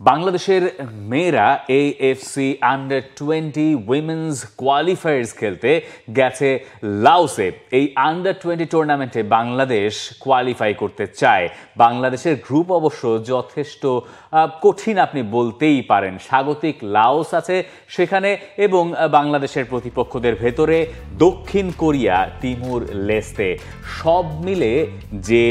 বাংলাদেশের মেয়েরা AFC under-20 women's qualifiers খেলতে গেছে লাওসে। এই আন্ডার-20 টুর্নামেন্টে বাংলাদেশ কোয়ালিফাই করতে চায়। বাংলাদেশের গ্রুপ অবশ্য যথেষ্ট কঠিন আপনি বলতেই পারেন। স্বাগতিক লাওস আছে সেখানে এবং বাংলাদেশের প্রতিপক্ষদের ভেতরে দক্ষিণ কোরিয়া, তিমুর লেস্তে। সব মিলে যে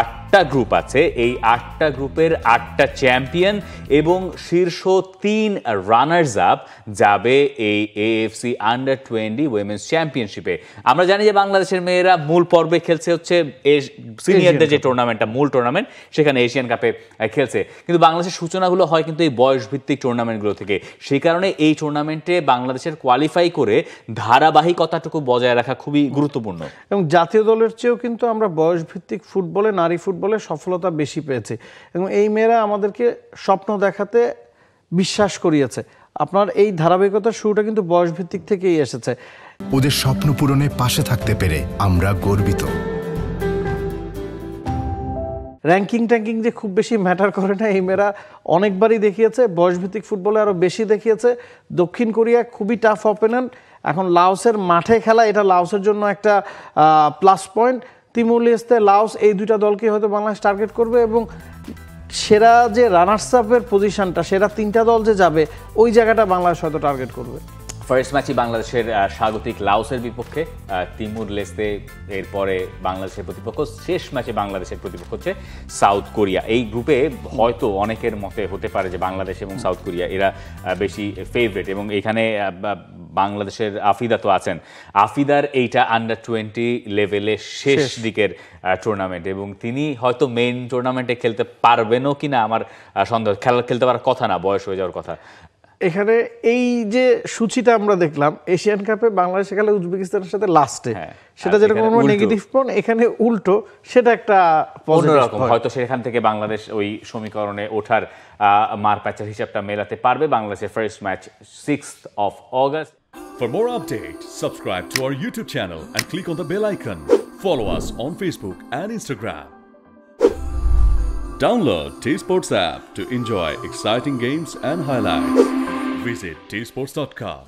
8টা গ্রুপ আছে, এই 8টা গ্রুপের 8টা চ্যাম্পিয়ন এবং শীর্ষ 3 রানার্স আপ যাবে এই এএফসি আন্ডার-20 উইমেন্স চ্যাম্পিয়নশিপে। আমরা জানি যে বাংলাদেশের মেয়েরা মূল পর্বে খেলছে হচ্ছে সিনিয়রদের যে টুর্নামেন্টটা, মূল টুর্নামেন্ট, সেখানে এশিয়ান কাপে খেলছে। কিন্তু বাংলাদেশের সূচনাগুলো হয় কিন্তু এই বয়সভিত্তিক টুর্নামেন্টগুলো থেকে। সেই কারণে এই টুর্নামেন্টে বাংলাদেশের কোয়ালিফাই করে ধারাবাহিকতাটুকু বজায় রাখা খুবই গুরুত্বপূর্ণ। এবং জাতীয় দলের চেয়েও কিন্তু আমরা বয়সভিত্তিক ফুটবলে, নারী ফুটবলে সফলতা বেশি পেয়েছি এবং এই মেয়েরা আমাদেরকে স্বপ্ন দেখাতে বিশ্বাস করিয়েছে। আপনার এই ধারাবাহিকতার শুরুটা কিন্তু বয়সভিত্তিক থেকেই এসেছে। ওদের স্বপ্ন পূরণে পাশে থাকতে পেরে আমরা গর্বিত। র্যাঙ্কিং ট্যাঙ্কিং যে খুব বেশি ম্যাটার করে না, এই মেয়েরা অনেকবারই দেখিয়েছে। বয়সভিত্তিক ফুটবলে আরও বেশি দেখিয়েছে। দক্ষিণ কোরিয়া খুবই টাফ অপোনেন্ট। এখন লাওসের মাঠে খেলা, এটা লাওসের জন্য একটা plus point. Timor Leste, Laos, এই দুইটা দলকে হয়তো বাংলাদেশ টার্গেট করবে এবং সেরা যে রানার্স আপের পজিশনটা, সেরা 3টা দল যে যাবে, ওই জায়গাটা বাংলাদেশ হয়তো টার্গেট করবে। ফার্স্ট ম্যাচই বাংলাদেশের স্বাগতিক লাওসের বিপক্ষে, তিমুর লেস্তে। এরপরে বাংলাদেশের প্রতিপক্ষ, শেষ ম্যাচে বাংলাদেশের প্রতিপক্ষ হচ্ছে সাউথ কোরিয়া। এই গ্রুপে হয়তো অনেকের মতে হতে পারে যে বাংলাদেশ এবং সাউথ কোরিয়া এরা বেশি ফেভারিট এবং এখানে বাংলাদেশের আফিদা তো আছেন। আফিদার এইটা আন্ডার-20 লেভেলে শেষ দিকের টুর্নামেন্ট এবং তিনি হয়তো মেইন টুর্নামেন্টে খেলতে পারবেনও কিনা আমার সন্দেহ। খেলতে পারার কথা না, বয়স হয়ে যাওয়ার কথা। এখানে এই যে সূচিটা আমরা দেখলাম, এশিয়ান কাপে বাংলাদেশ খেলে উজবেকিস্তানের সাথে লাস্টে, সেটা যেটা কোনো নেগেটিভ পয়েন্ট, এখানে উল্টো, সেটা একটা অন্যরকম। হয়তো সেখান থেকে বাংলাদেশ ওই সমীকরণে ওঠার মার প্যাচার হিসাবটা মেলাতে পারবে। বাংলাদেশের first match 6th of August. For more updates, subscribe to our YouTube channel and click on the bell icon. Follow us on Facebook and Instagram. Download T-Sports app to enjoy exciting games and highlights. Visit tsports.com.